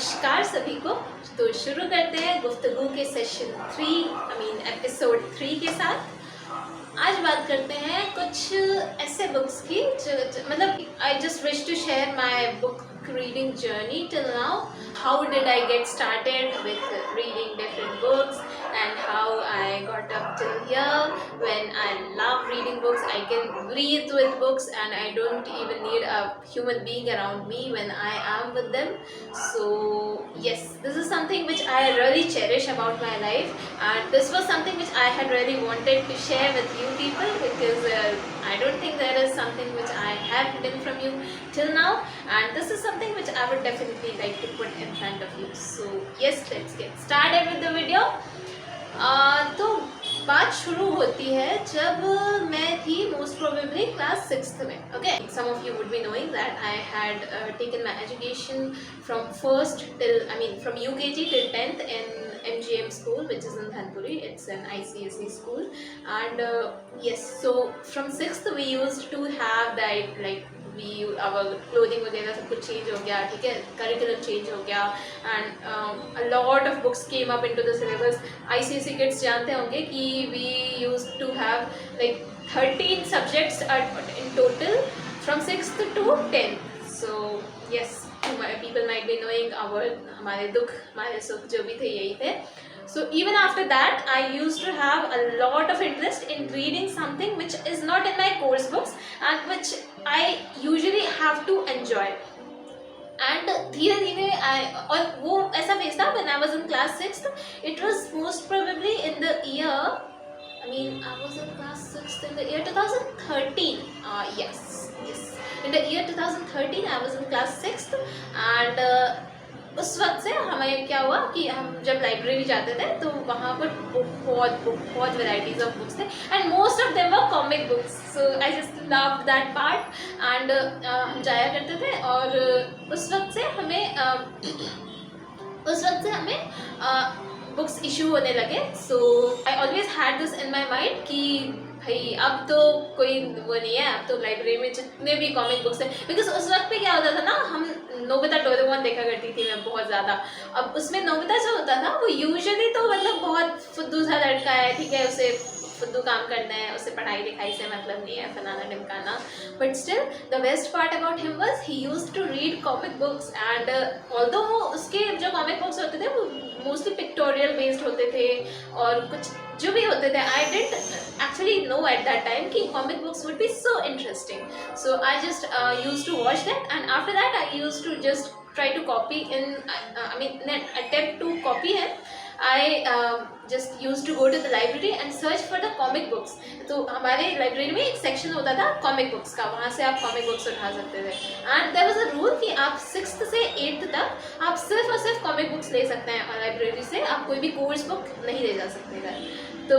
नमस्कार सभी को। तो शुरू करते हैं गुफ्तगू के सेशन 3 एपिसोड 3 के साथ। आज बात करते हैं कुछ ऐसे बुक्स की जो मतलब I just wish to share my book reading journey till now. How did I get started with reading different books and how I got up till here when I love reading books. I can breathe with books and I don't even need a human being around me when I am with them. So yes, this is something which I really cherish about my life, and this was something which I had really wanted to share with you people because I don't think there is something which I have hidden from you till now, and this is something which I would definitely like to put in front of you. So yes, let's get started with the video. तो बात शुरू होती है जब मैं थी most probably class 6th में. Okay, some of you would be knowing that I had taken my education from first till from UKG till 10th in MGM school, which is in Dhanpuri. It's an ICSE school, and yes, so from 6th we used to have that our clothing वगैरह सब कुछ change हो गया, ठीक है, curriculum change हो गया, and a lot of books came up into the syllabus. ICSE kids जानते होंगे कि we used to have like 13 subjects in total from 6th to 10th. So yes, people might be knowing हमारे दुख हमारे सुख जो भी थे यही थे. So even after that, I used to have a lot of interest in reading something which is not in my course books and which I usually have to enjoy. And धीरे धीरे और वो ऐसा फेज था when I was in class 6th. It was most probably in the year, I was in class 6th in the year 2013. Yes. In the year 2013, I was in class 6th, and उस वक्त से हमें क्या हुआ कि हम जब library जाते थे तो वहाँ पर बहुत वेराइटीज ऑफ बुक्स थे, and most of them were comic books. So I just loved that part, and हम जाया करते थे. और उस वक्त से हमें बुक्स इशू होने लगे. So I always had this in my mind कि भाई अब तो कोई वो नहीं है, अब तो लाइब्रेरी में जितने भी कॉमिक बुक्स हैं, बिकॉज उस वक्त पे क्या होता था ना, हम नोबिता डोरेमोन देखा करती थी मैं बहुत ज़्यादा. अब उसमें नोबिता जो होता था वो यूजुअली तो मतलब बहुत फुद्दू सा लड़का है, ठीक है, उसे फुद्दू काम करना है, उसे पढ़ाई लिखाई से मतलब नहीं है, फलाना ढिमकाना. But still the best part about him was he used to read comic books, and although उसके जो कॉमिक बुक्स होते थे वो मोस्टली पिक्टोरियल बेस्ड होते थे और कुछ जो भी होते थे. I didn't actually know at that time कि comic books would be so interesting. So I just used to watch that, and after that I used to just try to copy in an attempt to copy him. I just used to go to the library and search for the comic books. तो हमारे library में एक section होता था comic books का, वहाँ से आप कॉमिक बुक्स उठा सकते थे. And there was a rule कि आप 6th से 8th तक आप सिर्फ और सिर्फ कॉमिक बुक्स ले सकते हैं लाइब्रेरी से, आप कोई भी कोर्स बुक नहीं ले जा सकते घर. तो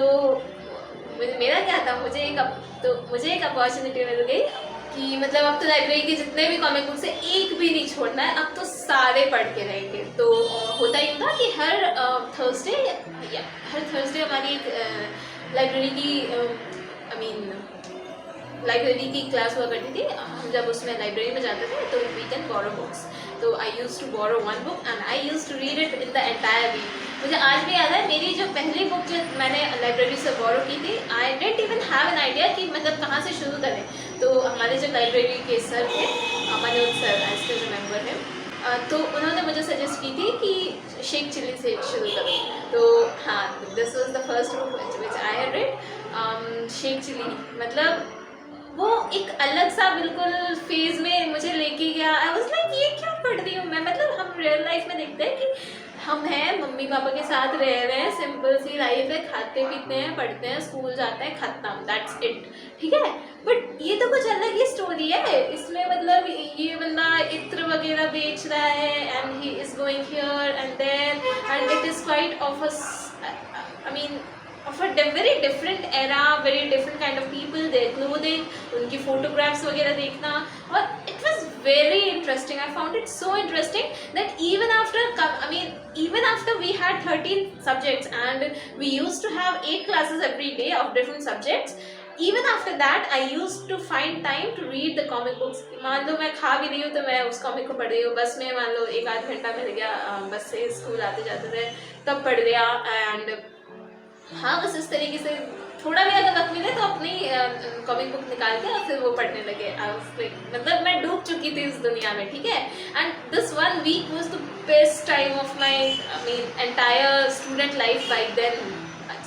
मेरा क्या था, मुझे एक अपॉर्चुनिटी मिल गई कि मतलब अब तो लाइब्रेरी के जितने भी कॉमिक बुक्स है एक भी नहीं छोड़ना है, अब तो सारे पढ़ के रहेंगे. तो होता ही था कि हर थर्सडे हमारी एक लाइब्रेरी की क्लास हुआ करती थी. हम जब उसमें लाइब्रेरी में जाते थे तो वी कैन बोरो बुक्स. तो I use to borrow one book and I use to read it in the entire week. मुझे आज भी याद है मेरी जो पहली बुक जो मैंने लाइब्रेरी से बोरो की थी, I didn't even have an idea कि मतलब कहाँ से शुरू करें. तो हमारे जो लाइब्रेरी के सर थे, Manoj sir, I still remember him, तो उन्होंने मुझे सजेस्ट की थी कि शेख चिल्ली से शुरू करो. तो हाँ, this was the first book which I had read. Sheikh Chilli मतलब वो एक अलग सा बिल्कुल फेज में मुझे लेके गया. आई वाज लाइक ये क्या पढ़ रही हूँ मैं. मतलब हम रियल लाइफ में देखते हैं कि हम हैं, मम्मी पापा के साथ रह रहे हैं, सिंपल सी लाइफ है, खाते पीते हैं, पढ़ते हैं, स्कूल जाते हैं, खत्म, दैट्स इट, ठीक है. बट ये तो कुछ अलग ही स्टोरी है. इसमें मतलब ये बंदा इत्र वगैरह बेच रहा है, and he is going here and there, and it is quite of a very different era, very different kind of people, their clothing, उनकी photographs वगैरह देखना, और it was very interesting. I found it so interesting that even after we had 13 subjects and we used to have 8 classes every day of different subjects, even after that I use to find time to read the comic books. मान लो मैं खा भी रही हूँ तो मैं उस कॉमिक को पढ़ रही हूँ, बस में मान लो एक आध घंटा मिल गया, बस से स्कूल आते जाते थे तब पढ़ लिया। एंड हाँ, बस इस तरीके से थोड़ा भी अगर वक्त मिले तो अपनी कॉमिक बुक निकाल के और फिर वो पढ़ने लगे। मतलब मैं डूब चुकी थी इस दुनिया में, ठीक है। And this 1 week was the best time of my entire student life by then.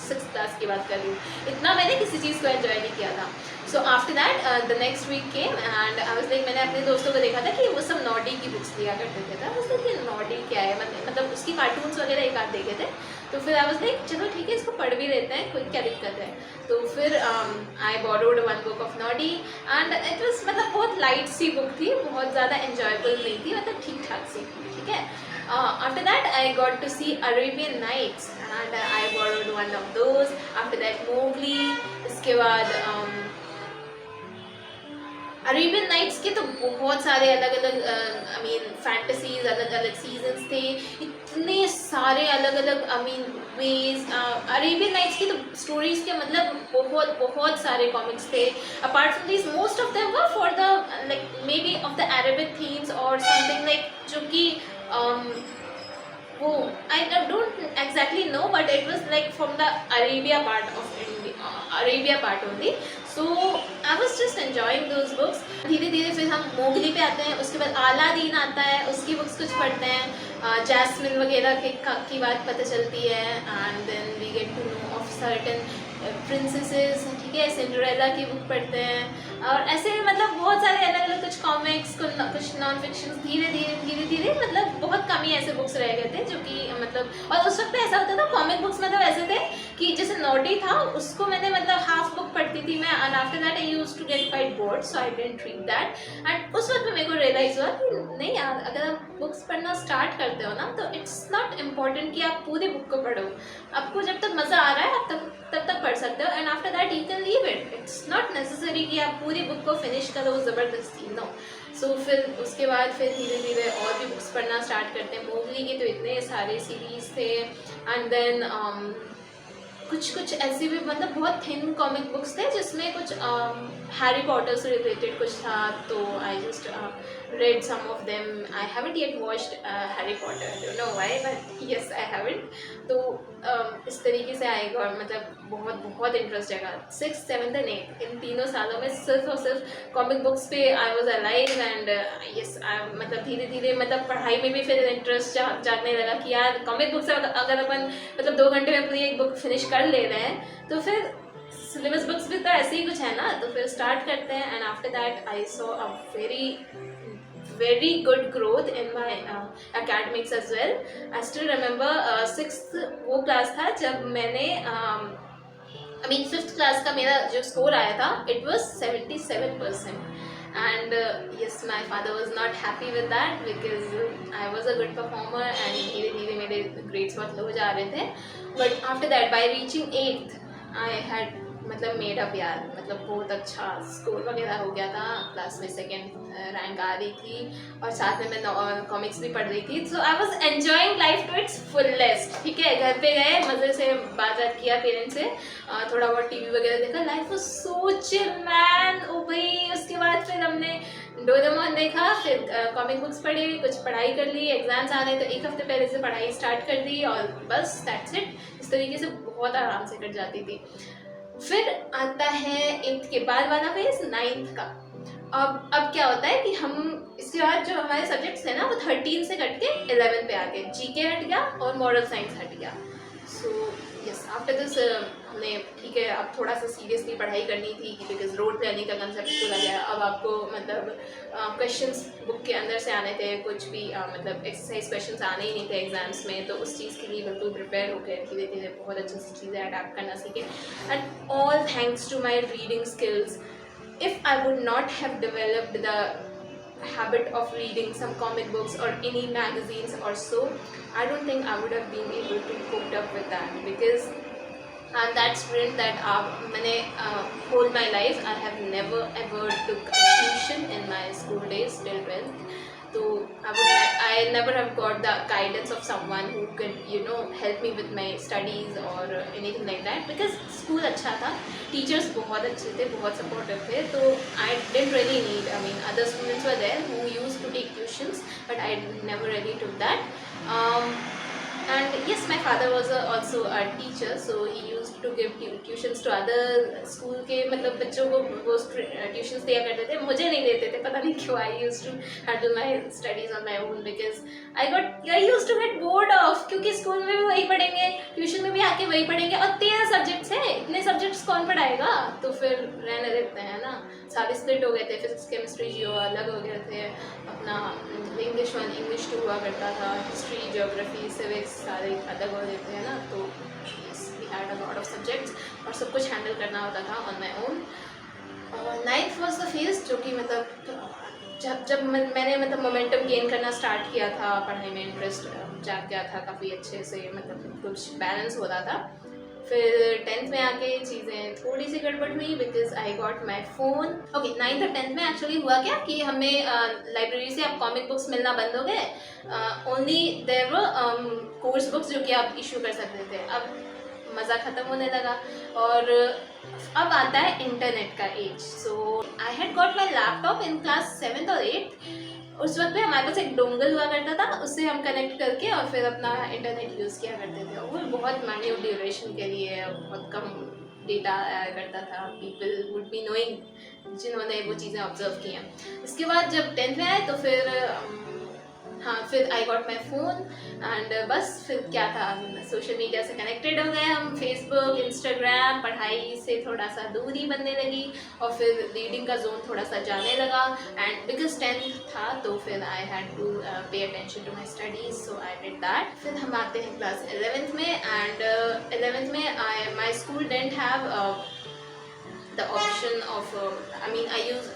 6th class की बात कर रही हूँ, इतना मैंने किसी चीज़ को एंजॉय नहीं किया था। So after that the next week came and I was like, मैंने अपने दोस्तों को देखा था कि वो सब नॉडी की बुक्स लिया करते थे। था कि नॉडी क्या है, मतलब उसकी कार्टून्स वगैरह एक आध देखे थे। तो फिर आई वाज लाइक चलो ठीक है, इसको पढ़ भी लेते हैं, कोई क्या दिक्कत है। तो फिर I borrowed 1 book of Noddy and it was मतलब बहुत लाइट सी बुक थी, बहुत ज़्यादा एंजॉयबल नहीं थी, मतलब ठीक ठाक सी, ठीक है। After that I got to see Arabian Nights and I borrowed 1 of those. After that Mowgli, इसके बाद अरेबियन नाइट्स के तो बहुत सारे अलग अलग फैंटेसीज, अलग अलग सीजन्स थे, इतने सारे अलग अलग वेज। अरेबियन नाइट्स की तो स्टोरीज के मतलब बहुत बहुत सारे कॉमिक्स थे। Apart from this most of them were for the like may be of the Arabic themes और समथिंग लाइक, जो कि वो I don't exactly know, but it was like from the Arabia part of India, Arabia part only. So I was just enjoying those books. धीरे धीरे फिर हम Mowgli पे आते हैं, उसके बाद अलादीन आता है, उसकी बुक्स कुछ पढ़ते हैं, जैस्मिन वगैरह की बात पता चलती है। And then we get to know of certain princesses, ठीक है, सिंड्रेला की बुक पढ़ते हैं। और ऐसे मतलब बहुत सारे अलग अलग कुछ कॉमिक्स, कुछ नॉन फिक्शन, धीरे धीरे मतलब बहुत कम ही ऐसे बुक्स रह गए थे जो कि मतलब। और उस वक्त ऐसा होता था कॉमिक बुक्स मतलब ऐसे थे कि जैसे नोटी था उसको मैंने मतलब हाफ बुक पढ़ती थी मैं, and after that I used to get quite bored, so I didn't read that. एंड उस वक्त में मेरे को रियलाइज हुआ कि नहीं यार, अगर आप बुक्स पढ़ना स्टार्ट करते हो ना तो इट्स नॉट इम्पॉर्टेंट कि आप पूरी बुक को पढ़ो, आपको जब तक मज़ा आ रहा है आप तब तक पढ़ सकते हो। And after that you can leave it, it's not necessary कि आप पूरी बुक को फिनिश करो ज़बरदस्ती, नो। सो फिर उसके बाद फिर धीरे धीरे और भी बुक्स पढ़ना स्टार्ट करते हैं। मोगली के तो इतने सारे सीरीज़ थे। एंड देन कुछ ऐसी भी मतलब बहुत थिन कॉमिक बुक्स थे जिसमें कुछ हैरी पॉटर से रिलेटेड कुछ था, तो I just read some of them. I haven't yet watched Harry Potter, I don't know why, but yes I haven't. तो इस तरीके से आएगा और मतलब बहुत इंटरेस्ट है। 6th, 7th and 8th इन तीनों सालों में सिर्फ और सिर्फ कॉमिक बुक्स पे I was alive. And yes, मतलब धीरे धीरे मतलब पढ़ाई में भी फिर इंटरेस्ट जागने लगा कि यार कॉमिक बुक्स अगर अपन मतलब 2 घंटे में पूरी एक बुक फिनिश कर ले रहे हैं तो फिर सिलेबस बुक्स भी तो ऐसे ही कुछ है ना, तो फिर स्टार्ट करते हैं। And after that I saw a very good growth in my academics as well. I still remember 6th वो क्लास था जब मैंने I mean 5th क्लास का मेरा जो स्कोर आया था it was 77%. And yes, my father was not happy with that because I was a good performer and धीरे धीरे मेरे grades बहुत low जा रहे थे. But after that by reaching 8th I had मतलब मेड अप यार, मतलब बहुत अच्छा स्कोर वगैरह हो गया था, क्लास में 2nd रैंक आ रही थी और साथ में मैं कॉमिक्स भी पढ़ रही थी। So I was enjoying life to its fullest, ठीक है। घर पे गए, मज़े से बात किया पेरेंट्स से, थोड़ा बहुत टीवी वगैरह देखा, life was so chill man. ओ भाई, उसके बाद फिर हमने डोरेमोन देखा, फिर कॉमिक बुक्स पढ़े, कुछ पढ़ाई कर ली, एग्जाम्स आ रहे तो 1 हफ्ते पहले से पढ़ाई स्टार्ट कर दी और बस दैट्स इट। इस तरीके से बहुत आराम से कट जाती थी। फिर आता है 8th के बाद वाला फेज, 9th का। अब क्या होता है कि हम इसके बाद जो हमारे सब्जेक्ट्स थे ना वो 13 से कट के 11 पे आ गए, जीके हट गया और मॉरल साइंस हट गया। सो यस, आफ्टर दिस हमने ठीक है अब थोड़ा सा सीरियसली पढ़ाई करनी थी बिकॉज रोड लर्निंग का कंसेप्ट खुला गया। अब आपको मतलब क्वेश्चंस बुक के अंदर से आने थे, कुछ भी मतलब एक्सरसाइज क्वेश्चंस आने ही नहीं थे एग्जाम्स में, तो उस चीज़ के लिए बिल्कुल प्रिपेयर हो गए, धीरे धीरे बहुत अच्छी सी चीज़ें अडैप्ट करना सीखे। And all thanks to my reading skills. If I would not have developed the habit of reading some comic books or any magazines or so, I don't think I would have been able to cope up with that because I'm that student that मैंने whole my life I have never ever took a tuition in my school days till 12th. तो I never have got the guidance of someone who can help me with my studies or anything like that, because school अच्छा था, teachers बहुत अच्छे थे, बहुत supportive थे, तो I didn't really need, I mean other students were there who used to take tuitions, but I never really took that. And yes, my father was also a teacher, so he used to give tuitions to other school के मतलब बच्चों को वो tuitions दिया करते थे, मुझे नहीं देते थे, पता नहीं क्यों. I used to handle my studies on my own because I used to get bored of, क्योंकि स्कूल में भी वही पढ़ेंगे, ट्यूशन में भी आके वही पढ़ेंगे, और 13 सब्जेक्ट्स है, इतने सब्जेक्ट्स कौन पढ़ाएगा, तो फिर रहने देते हैं ना. सारे स्प्लिट हो गए थे, फिजिक्स केमिस्ट्री जियो अलग हो गए थे, अपना इंग्लिश 1 इंग्लिश 2 हुआ करता था, हिस्ट्री ज्योग्राफी सिविक्स सारे अलग हो देते हैं ना. तो we had a lot of subjects और सब कुछ हैंडल करना होता था on my own. 9th was the phase जो कि मतलब जब मैंने मतलब मोमेंटम गेन करना स्टार्ट किया था, पढ़ाई में इंटरेस्ट जाग गया था काफ़ी अच्छे से, मतलब कुछ बैलेंस होता था. फिर 10th में आके चीज़ें थोड़ी सी गड़बड़ हुई because I got my phone. Okay, 9th और 10th में एक्चुअली हुआ क्या कि हमें लाइब्रेरी से अब कॉमिक बुक्स मिलना बंद हो गए. Only there were course books जो कि आप इशू कर सकते थे. अब मज़ा ख़त्म होने लगा और अब आता है इंटरनेट का age. So I had got my laptop in class 7th और 8th. उस वक्त में हमारे पास एक डोंगल हुआ करता था, उससे हम कनेक्ट करके और फिर अपना इंटरनेट यूज़ किया करते थे. वो बहुत मैन्यूट ड्यूरेशन के लिए बहुत कम डेटा आया करता था. पीपल वुड बी नोइंग जिन्होंने वो चीज़ें ऑब्जर्व की हैं. इसके बाद जब 10th में आए तो फिर I got my phone and बस फिर क्या था, सोशल मीडिया से कनेक्टेड हो गए हम, फेसबुक इंस्टाग्राम. पढ़ाई से थोड़ा सा दूरी बनने लगी और फिर रीडिंग का जोन थोड़ा सा जाने लगा. एंड बिकॉज 10th था तो फिर I had to pay attention to my studies, so I did that. फिर हम आते हैं क्लास 11th में एंड 11th में my school didn't have the option of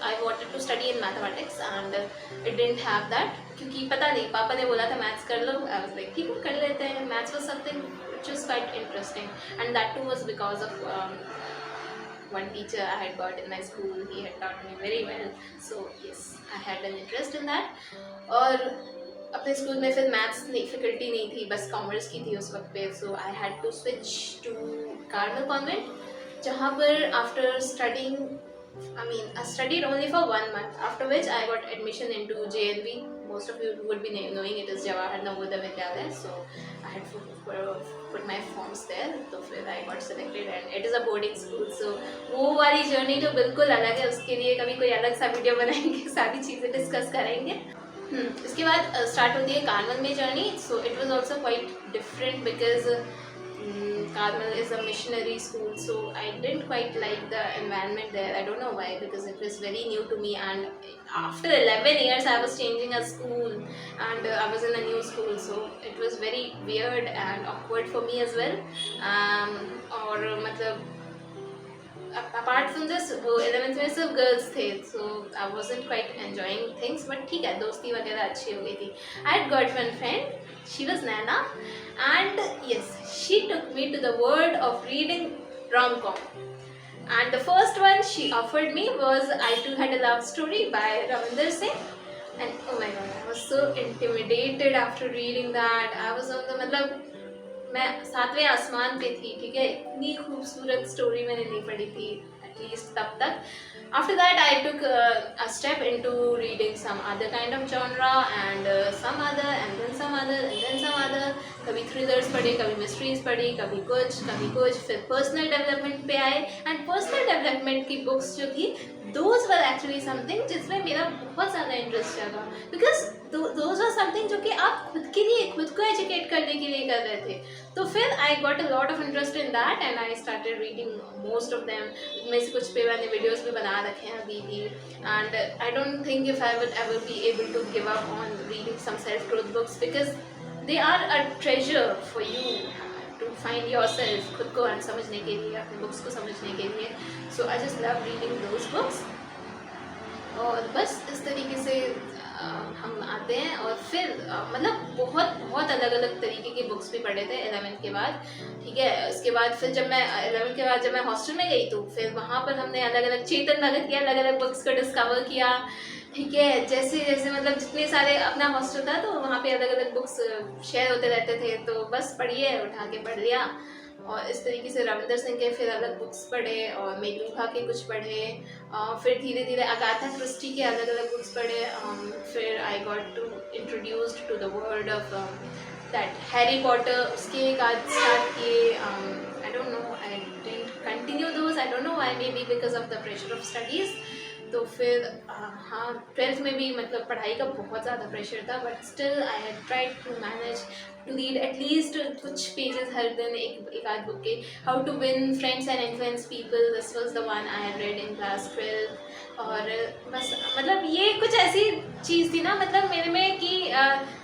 I wanted to study in mathematics and it didn't have that, क्योंकि पता नहीं पापा ने बोला था मैथ्स कर लो. I was like ठीक है कर लेते हैं. Maths was something which was quite interesting and that too was because of one teacher I had got in my school. He had taught me very well, so yes, I had an interest in that. और अपने school में फिर maths difficulty नहीं थी, बस commerce की थी उस वक्त पे. So I had to switch to Carmel convent, जहाँ पर after studying I studied only for 1 month, after which I got admission into JNV. Most of you would be knowing it is Jawahar Navodaya Vidyalaya, so I had to put my forms there. तो फिर I got selected and it is a boarding school, so वो वाली journey जो बिल्कुल अलग है, उसके लिए कभी कोई अलग सा वीडियो बनाएंगे, सारी चीज़ें डिस्कस करेंगे. इसके बाद स्टार्ट होती है कार्मल में journey. So it was also quite different because Carmel is a missionary school, so I didn't quite like the environment there. I don't know why, because it was very new to me, and after 11 years I was changing a school and I was in a new school, so it was very weird and awkward for me as well. और मतलब apart from this, वो 11th में सिर्फ girls थे, so I wasn't quite enjoying things, but ठीक है, दोस्ती वगैरह अच्छी हो गई थी. I had got one friend, she was Nana, and yes, she took me to the world of reading rom-com. And the first one she offered me was I Too Had a Love Story by Ravinder Singh. And oh my god, I was so intimidated after reading that. I was on the मतलब मैं 7वें आसमान पे थी, ठीक है, इतनी खूबसूरत story मैंने नहीं पढ़ी थी एटलीस्ट तब तक. After that I took a step into reading some other kind of genre and some other and then some other and then some other. कभी thrillers पढ़े, कभी mysteries पढ़ी, कभी कुछ. फिर personal development पे आए and personal development की books जो थी those were actually something जिसमें मेरा बहुत ज़्यादा इंटरेस्ट जागा, because those were something जो कि आप खुद के लिए खुद को एजुकेट करने के लिए कर रहे थे. तो फिर I got a lot of interest in that and I started reading most of them. में से कुछ पे मैंने वीडियोस भी बना रखे हैं अभी भी, and I don't think if I would ever be able to give up on reading some self-growth books because they are a treasure for you to find yourself, खुद को समझने के लिए, अपने बुक्स को समझने के लिए. So I just love reading those books. और बस इस तरीके से हम आते हैं और फिर मतलब बहुत अलग तरीके के बुक्स भी पढ़े थे 11th के बाद, ठीक है. उसके बाद फिर जब मैं 11th के बाद जब मैं हॉस्टल में गई तो फिर वहाँ पर हमने अलग चेतन भगत की अलग बुक्स को डिस्कवर किया. ठीक है, जैसे जैसे मतलब जितने सारे अपना हॉस्टल था तो वहाँ पे अलग अलग बुक्स शेयर होते रहते थे, तो बस पढ़िए, उठा के पढ़ लिया। और इस तरीके से रविंदर सिंह के फिर अलग बुक्स पढ़े और मेघदूता के कुछ पढ़े, फिर धीरे धीरे अगाथा क्रिस्टी के अलग अलग बुक्स पढ़े। फिर I got to introduced to the world of that Harry Potter, उसके एक आध स्टार्ट किए। I don't know, I didn't continue those, I don't know why, maybe because of the pressure of studies. तो फिर हाँ, 12th में भी मतलब पढ़ाई का बहुत ज़्यादा प्रेशर था, but still I had tried to manage to read at least कुछ पेजेस हर दिन, एक आध बुक के। How to win friends and influence people, this was the one I had read in class 12। और बस मतलब ये कुछ ऐसी चीज़ थी ना मतलब मेरे में कि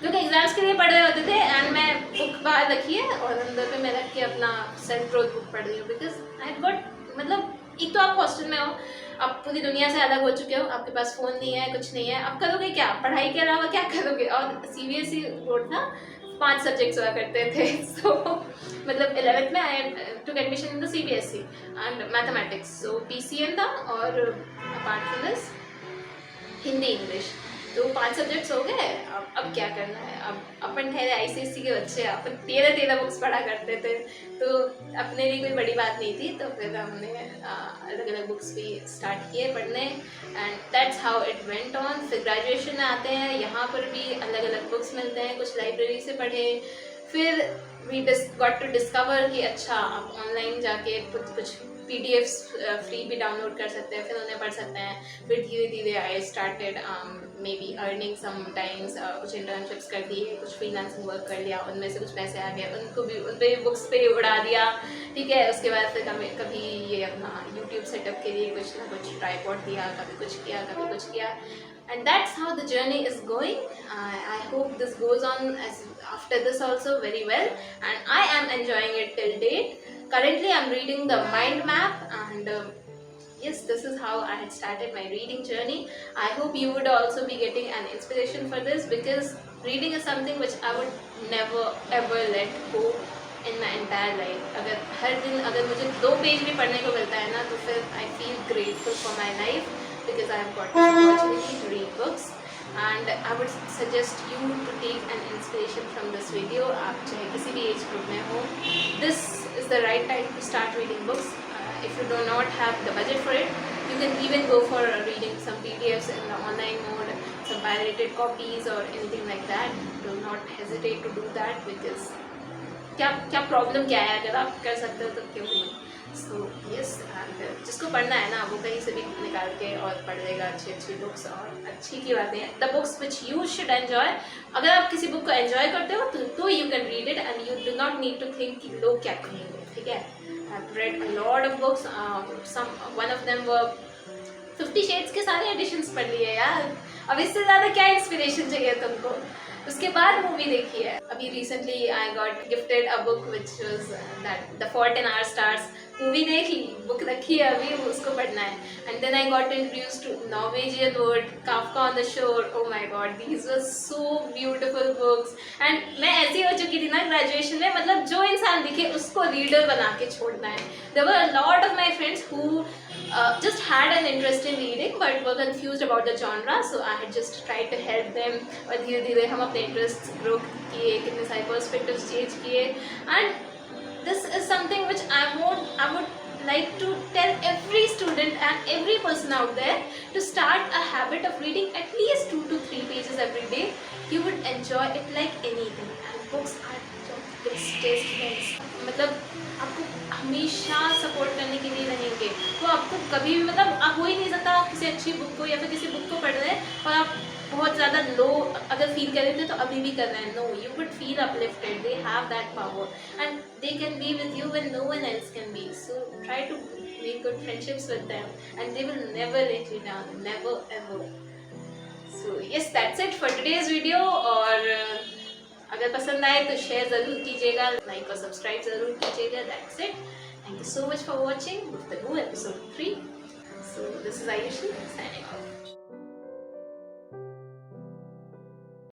लोग एग्जाम्स के लिए पढ़ रहे होते थे एंड मैं बुक बाहर रखी है और अंदर पे मैं रख के अपना सेल्फ ग्रोथ बुक पढ़ रही हूँ। बिकॉज आई हैड गॉट मतलब एक तो आप हॉस्टल में हो, आप पूरी दुनिया से अलग हो चुके हो, आपके पास फ़ोन नहीं है, कुछ नहीं है, आप करोगे क्या, पढ़ाई के अलावा क्या करोगे। और CBSE बोर्ड था, 5 सब्जेक्ट्स हुआ करते थे। सो मतलब 11th में I took admission in the CBSE and mathematics, so PCM था। और apart from this Hindi English, तो 5 सब्जेक्ट्स हो गए। अब क्या करना है, अब अपन ठहरे ICSE के बच्चे, अपन 13 बुक्स पढ़ा करते थे, तो अपने लिए कोई बड़ी बात नहीं थी। तो फिर हमने अलग अलग बुक्स भी स्टार्ट किए पढ़ने and that's how it went on. फिर ग्रेजुएशन में आते हैं, यहाँ पर भी अलग अलग बुक्स मिलते हैं, कुछ लाइब्रेरी से पढ़े। फिर वी गॉट टू डिस्कवर कि अच्छा आप ऑनलाइन जाके कुछ PDFs फ्री भी डाउनलोड कर सकते हैं, फिर उन्हें पढ़ सकते हैं। फिर धीरे धीरे I started may be earning sometimes, कुछ इंटर्नशिप्स कर दिए, कुछ फ्रीलांसिंग वर्क कर लिया, उनमें से कुछ पैसे आ गए, उनको भी उन पर बुक्स पे उड़ा दिया। ठीक है, उसके बाद फिर कभी ये अपना यूट्यूब सेटअप के लिए कुछ ना कुछ ट्राईपॉड दिया, कभी कुछ किया, कभी कुछ किया। And that's how the journey is going. I hope this goes on as after this also very well, and I am enjoying it till date. Currently I'm reading the mind map, and yes, this is how I had started my reading journey. I hope you would also be getting an inspiration for this, because reading is something which I would never ever let go in my entire life. अगर हर दिन अगर मुझे 2 page भी पढ़ने को मिलता है ना, तो फिर I feel grateful for my life, because I have got this opportunity to read books. And I would suggest you to take an inspiration from this video. आप चाहे किसी भी एज ग्रुप में हो, this is the right time to start reading books. If you do not have the budget for it, you can even go for reading some PDFs in the online mode, some pirated copies or anything like that. Do not hesitate to do that, because क्या problem क्या है, अगर आप कर सकते हो तो क्यों नहीं। सो यस, एंड जिसको पढ़ना है ना वो कहीं से भी निकाल के और पढ़ लेगा अच्छी अच्छी बुक्स। और अच्छी की बातें हैं, the books which you should enjoy. अगर आप किसी बुक को एन्जॉय करते हो तो you can read it and you do not need to think कि लोग क्या कहेंगे। ठीक है, I have read a lot of books, one of them were 50 shades के सारे एडिशंस पढ़ लिए यार। अब इससे ज़्यादा क्या इंस्पिरेशन चाहिए तुमको। उसके बाद मूवी देखी है, अभी recently I got gifted a book which was that the fault in our stars. Movie देख ली, बुक रखी है अभी, उसको पढ़ना है। And then I got introduced to Norwegian word, Kafka on the shore. Oh my god, these were so beautiful books. And मैं ऐसी हो चुकी थी ना ग्रेजुएशन में, मतलब जो इंसान दिखे उसको रीडर बना के छोड़ना है। There were a lot of my friends who just had an interest in reading but were confused about the genre, so I had just tried to help them। और धीरे धीरे हम अपने interests grow किए, कितने सारे perspectives change किए। And this is something which I would like to tell every student and every person out there to start a habit of reading at least 2 to 3 pages every day. You would enjoy it like anything, and books are your bestest friends। मतलब आपको हमेशा support करने के लिए रहेंगे, वो आपको कभी भी मतलब आप हो ही नहीं सकता आप किसी अच्छी बुक को या फिर किसी बुक को पढ़ रहे हैं और आप बहुत ज़्यादा लो अगर फील कर रहे थे तो अभी भी कर रहे हैं। No, you would feel uplifted, they have that power and they can be with you when no one else can be. So try to make good friendships with them and they will never let you down, never ever. So yes, that's it for today's video. और अगर पसंद आए तो share ज़रूर कीजिएगा, like और subscribe ज़रूर कीजिएगा। That's it, thank you so much for watching Guftagoo episode 3. So this is Ayushi signing off.